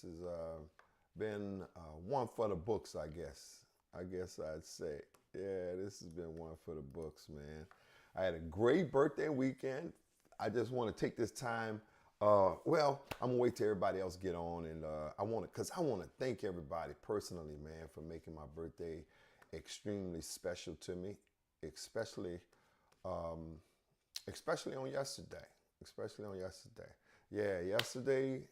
This has been one for the books, I guess. I guess I'd say. Yeah, this has been one for the books, man. I had a great birthday weekend. I just want to take this time. I'm gonna wait till everybody else get on, and cause I want to thank everybody personally, man, for making my birthday extremely special to me, especially um, especially on yesterday. Especially on yesterday. Yeah, yesterday,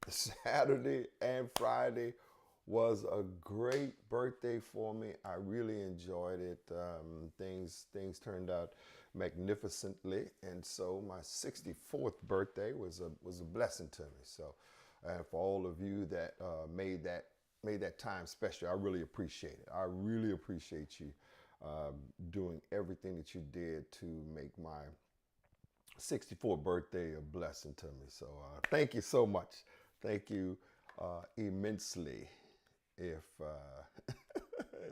Saturday, and Friday was a great birthday for me. I really enjoyed it. Things turned out magnificently, and so my 64th birthday was a blessing to me. So, for all of you that made that time special, I really appreciate it. I really appreciate you doing everything that you did to make my 64th birthday a blessing to me. So thank you so much. Thank you immensely. If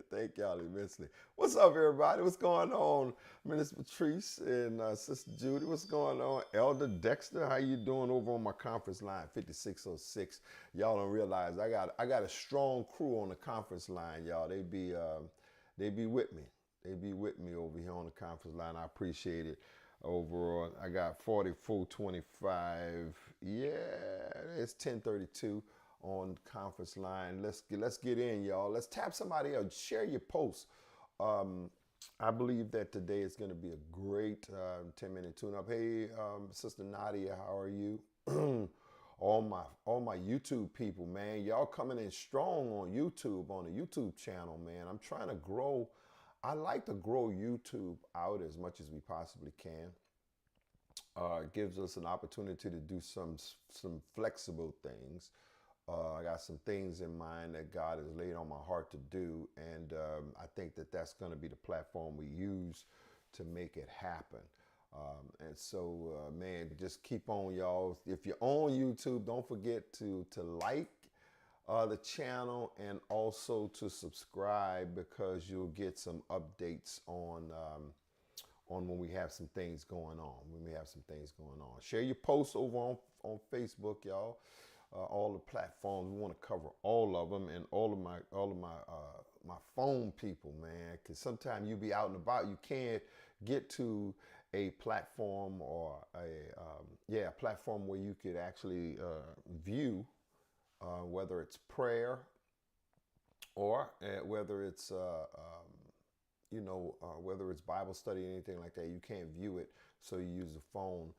Thank y'all immensely. What's up, everybody? What's going on, Minister Patrice and Sister Judy? What's going on, Elder Dexter? How you doing over on my conference line 5606? Y'all don't realize I got a strong crew on the conference line, y'all. They be with me. They be with me over here on the conference line. I appreciate it. Overall, I got 4425. Yeah, it's 1032 on conference line. Let's get in, y'all. Let's tap somebody else. Share your posts. Um, I believe that today is going to be a great 10-minute tune-up. Hey, Sister Nadia, how are you? all my YouTube people, man, y'all coming in strong on YouTube, on the YouTube channel, man. I'm trying to grow. I like to grow YouTube out as much as we possibly can. It gives us an opportunity to do some flexible things. I got some things in mind that God has laid on my heart to do, and I think that that's going to be the platform we use to make it happen. And so, man, just keep on, y'all. If you're on YouTube, don't forget to like the channel and also to subscribe, because you'll get some updates on when we have some things going on. When we have some things going on, share your posts over on Facebook, y'all. All the platforms. We want to cover all of them, and all of my phone people, man. Because sometimes you be out and about, you can't get to a platform or a platform where you could actually view whether it's prayer or whether it's whether it's Bible study or anything like that. You can't view it, so you use the phone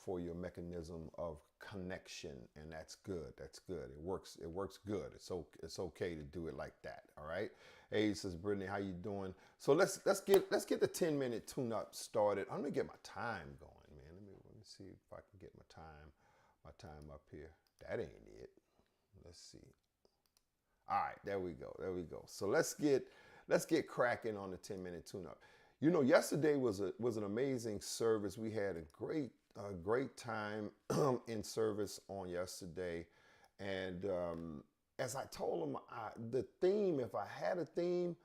for your mechanism of connection, and that's good. That's good. It works. It works good. It's okay to do it like that. All right. Hey, says Brittany, how you doing? So let's get the 10-minute tune-up started. I'm gonna get my time going, man. Let me see if I can get my time up here. That ain't it. Let's see. All right, there we go. There we go. So let's get cracking on the 10-minute tune-up. Yesterday was an amazing service. We had a great time in service on yesterday, and as I told them, the theme, if I had a theme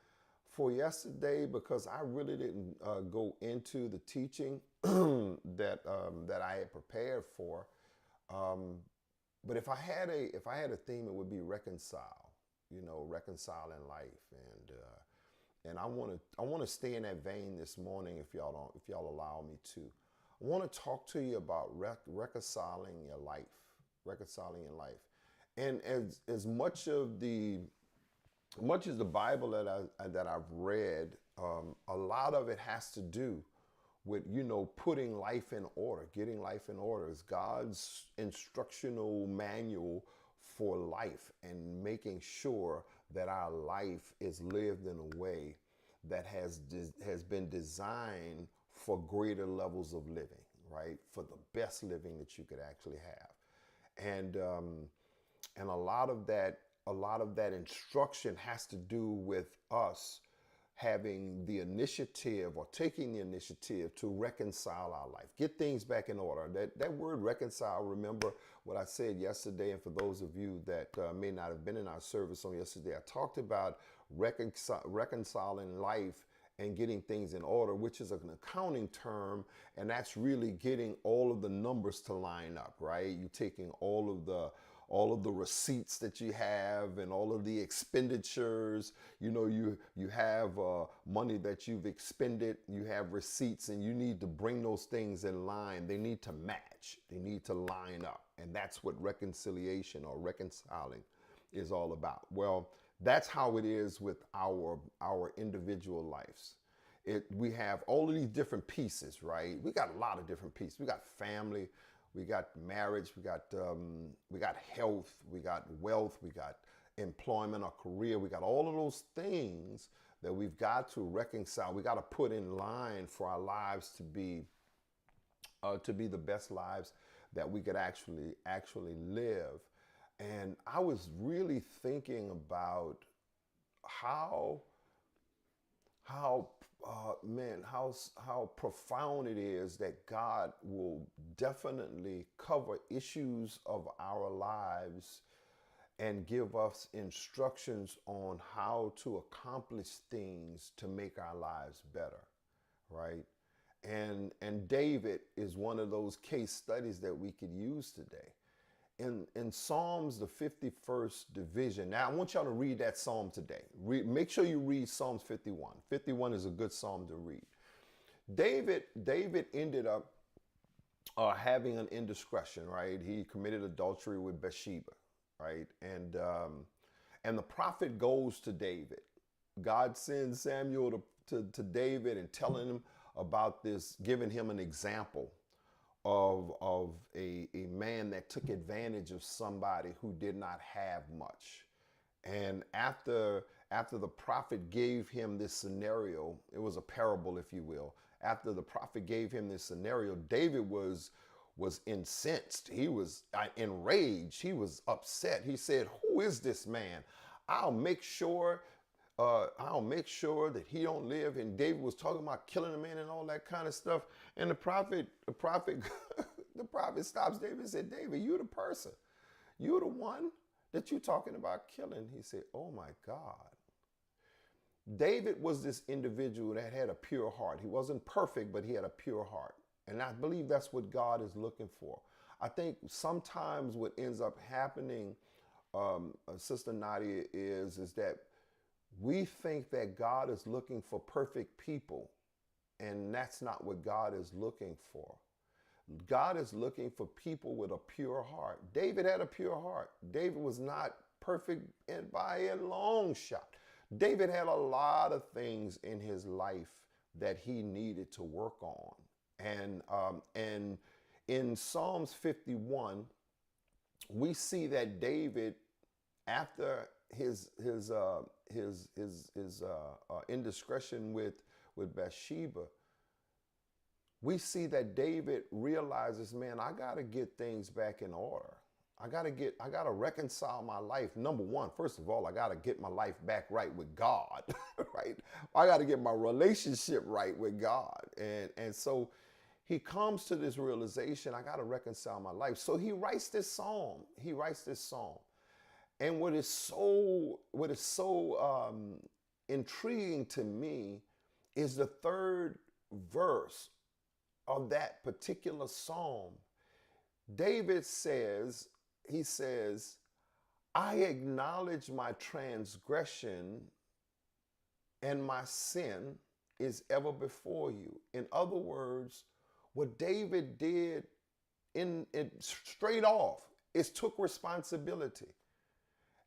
for yesterday, because I really didn't go into the teaching that I had prepared for. Um, but if I had a theme, it would be reconcile. Reconciling life, and I want to stay in that vein this morning, if y'all allow me to. I want to talk to you about reconciling your life, reconciling your life, and as much as the Bible that I've read, a lot of it has to do with putting life in order, getting life in order. It's God's instructional manual for life, and making sure that our life is lived in a way that has been designed for greater levels of living, right? For the best living that you could actually have, and a lot of that instruction has to do with us having the initiative, or taking the initiative, to reconcile our life, get things back in order. That word reconcile, remember what I said yesterday, and for those of you that may not have been in our service on yesterday, I talked about reconciling life and getting things in order, which is an accounting term, and that's really getting all of the numbers to line up, right? You taking all of the receipts that you have and all of the expenditures. You have money that you've expended, you have receipts, and you need to bring those things in line. They need to match, they need to line up. And that's what reconciliation or reconciling is all about. Well, that's how it is with our individual lives. We have all of these different pieces, right? We got a lot of different pieces. We got family, we got marriage, we got health, we got wealth, we got employment or career. We got all of those things that we've got to reconcile. We got to put in line for our lives to be the best lives that we could actually live. And I was really thinking about how profound it is that God will definitely cover issues of our lives and give us instructions on how to accomplish things to make our lives better, right? And David is one of those case studies that we could use today. In Psalms, the 51st division. Now, I want y'all to read that psalm today. Make sure you read Psalms 51. 51 is a good psalm to read. David ended up having an indiscretion, right? He committed adultery with Bathsheba, right? And the prophet goes to David. God sends Samuel to David and telling him about this, giving him an example of a man that took advantage of somebody who did not have much. And after the prophet gave him this scenario, it was a parable, if you will. After the prophet gave him this scenario, David was incensed. He was enraged. He was upset. He said, "Who is this man? I'll make sure that he don't live." And David was talking about killing a man and all that kind of stuff. And the prophet the prophet stops David and said, "David, you the person. You're the one that you're talking about killing." He said, "Oh my God." David was this individual that had a pure heart. He wasn't perfect, but he had a pure heart. And I believe that's what God is looking for. I think sometimes what ends up happening, Sister Nadia, is that we think that God is looking for perfect people, and that's not what God is looking for. God is looking for people with a pure heart. David had a pure heart. David was not perfect by a long shot. David had a lot of things in his life that he needed to work on. And in Psalms 51, we see that David, after his indiscretion with Bathsheba, we see that David realizes, man, I got to get things back in order. I got to reconcile my life. Number one, first of all, I got to get my life back right with God, right? I got to get my relationship right with God. And so he comes to this realization, I got to reconcile my life. So he writes this psalm. And what is so intriguing to me is the third verse of that particular psalm. David says, "I acknowledge my transgression, and my sin is ever before you." In other words, what David did straight off is took responsibility.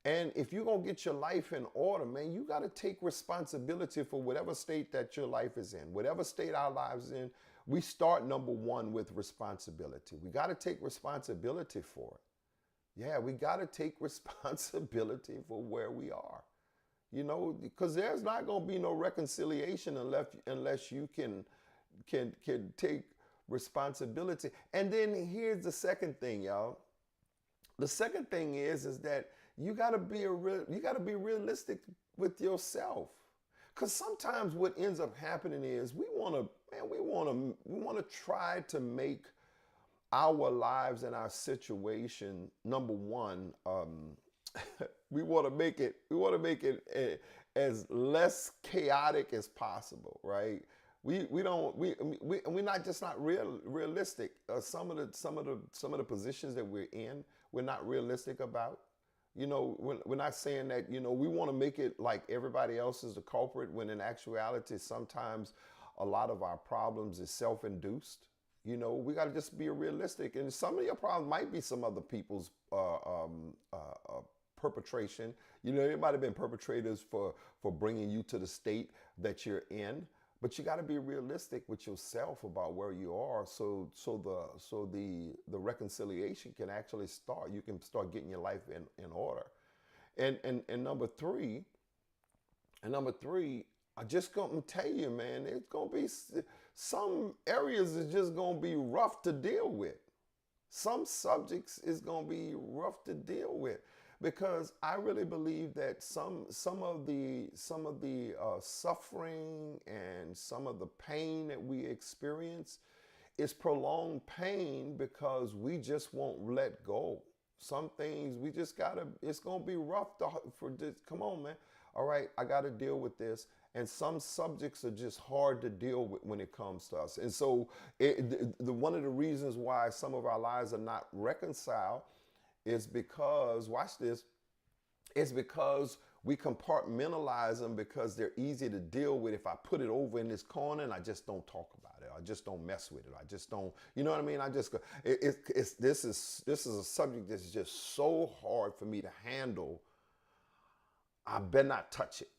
And if you're going to get your life in order, man, you got to take responsibility for whatever state that your life is in, whatever state our lives in. We start, number one, with responsibility. We got to take responsibility for it. Yeah, we got to take responsibility for where we are, because there's not going to be no reconciliation unless you can take responsibility. And then here's the second thing, y'all. The second thing is that you got to be realistic with yourself. Because sometimes what ends up happening is we want to try to make our lives and our situation, number one, we want to make it as less chaotic as possible, right? We're not realistic. Some of the positions that we're in, we're not realistic about. We're not saying that, we want to make it like everybody else is the culprit, when in actuality, sometimes a lot of our problems is self-induced. We got to just be realistic. And some of your problems might be some other people's perpetration. It might have been perpetrators for bringing you to the state that you're in. But you got to be realistic with yourself about where you are, so the reconciliation can actually start. You can start getting your life in order. And number three, I just gonna tell you, man, it's gonna be some areas is just gonna be rough to deal with. Some subjects is gonna be rough to deal with, because I really believe that some of the suffering and some of the pain that we experience is prolonged pain because we just won't let go. Some things we just gotta. It's gonna be rough for this. Come on, man. All right, I gotta deal with this. And some subjects are just hard to deal with when it comes to us. And so, one of the reasons why some of our lives are not reconciled is because, watch this, it's because we compartmentalize them because they're easy to deal with. If I put it over in this corner and I just don't talk about it, I just don't mess with it, I just don't, you know what I mean? I just, this is a subject that's just so hard for me to handle. I better not touch it.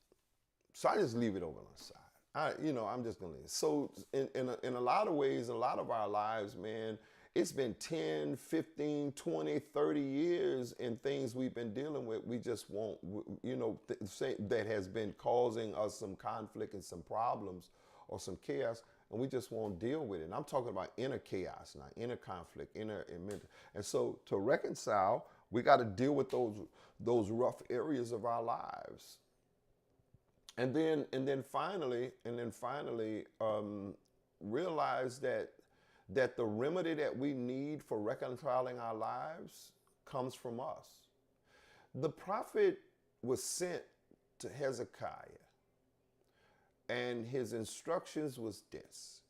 So I just leave it over on the side. I'm just gonna leave it. So in a lot of ways, in a lot of our lives, man, it's been 10, 15, 20, 30 years in things we've been dealing with. We just won't, that has been causing us some conflict and some problems or some chaos, and we just won't deal with it. And I'm talking about inner chaos now, inner conflict, inner and mental. And so to reconcile, we got to deal with those rough areas of our lives. And then finally, realize that the remedy that we need for reconciling our lives comes from us. The prophet was sent to Hezekiah, and his instructions was this.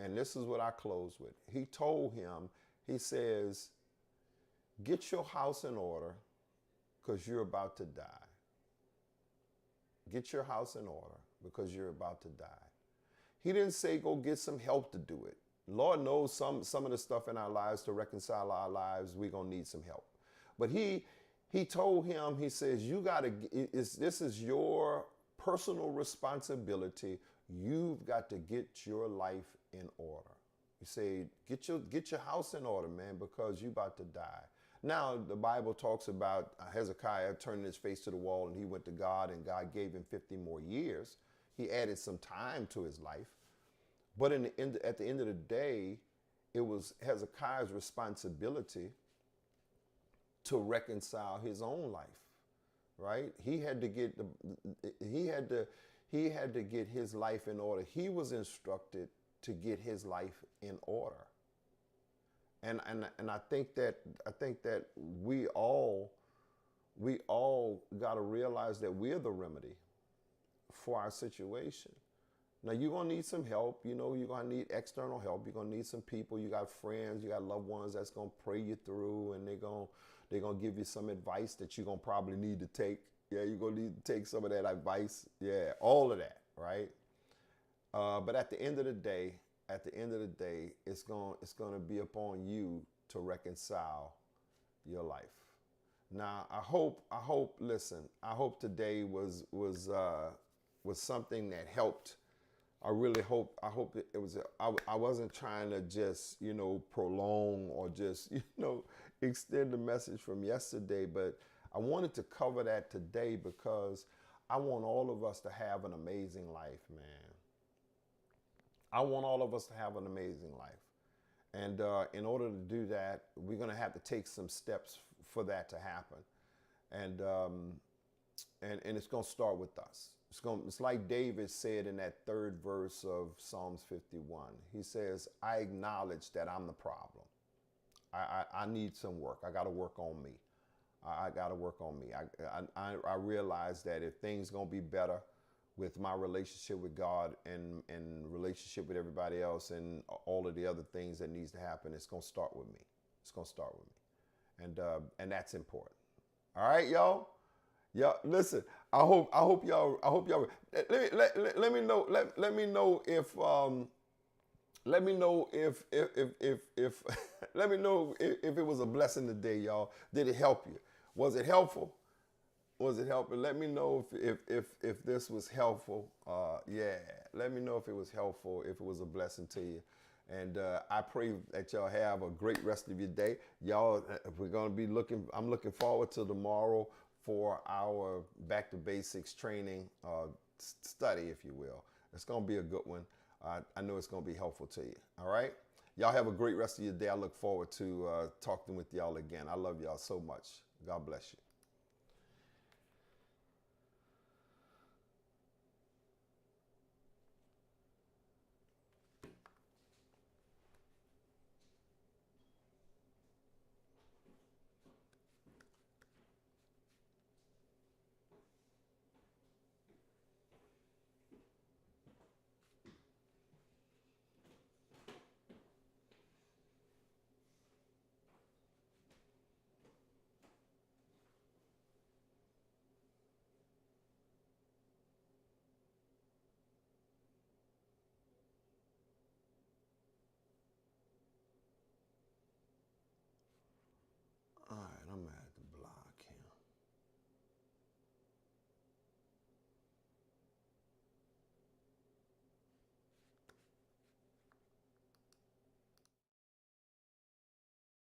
And this is what I close with. He told him, he says, get your house in order because you're about to die. Get your house in order because you're about to die. He didn't say go get some help to do it. Lord knows some of the stuff in our lives, to reconcile our lives, we're going to need some help. But he told him, he says, this is your personal responsibility. You've got to get your life in order. He said, get your house in order, man, because you're about to die. Now, the Bible talks about Hezekiah turning his face to the wall, and he went to God, and God gave him 50 more years. He added some time to his life. But at the end of the day, it was Hezekiah's responsibility to reconcile his own life, right? He had to get his life in order. He was instructed to get his life in order. And I think that we all got to realize that we're the remedy for our situation. Now, you're going to need some help. You're going to need external help. You're going to need some people. You got friends, you got loved ones that's going to pray you through, and they're going to give you some advice that you're going to probably need to take. Yeah, you're going to need to take some of that advice. Yeah, all of that, right? But at the end of the day, it's going to be upon you to reconcile your life. Now, I hope today was something that helped. I hope it was. I wasn't trying to just, prolong or just, extend the message from yesterday, but I wanted to cover that today because I want all of us to have an amazing life, man. I want all of us to have an amazing life. And in order to do that, we're going to have to take some steps for that to happen. And it's going to start with us. It's like David said in that third verse of Psalms 51. He says, I acknowledge that I'm the problem. I need some work. I got to work on me. I got to work on me. I realize that if things going to be better with my relationship with God and relationship with everybody else and all of the other things that needs to happen, it's going to start with me. It's going to start with me. and that's important. All right, y'all. Y'all, listen. I hope y'all. Let me know. Let me know if let me know if let me know if it was a blessing today, y'all. Did it help you? Was it helpful? Was it helpful? Let me know if this was helpful. Yeah, let me know if it was helpful, if it was a blessing to you. And I pray that y'all have a great rest of your day. Y'all, we're gonna be looking. I'm looking forward to tomorrow for our back to basics training study, if you will. It's gonna be a good one. I know it's gonna be helpful to you. All right. Y'all have a great rest of your day. I look forward to talking with y'all again. I love y'all so much. God bless you.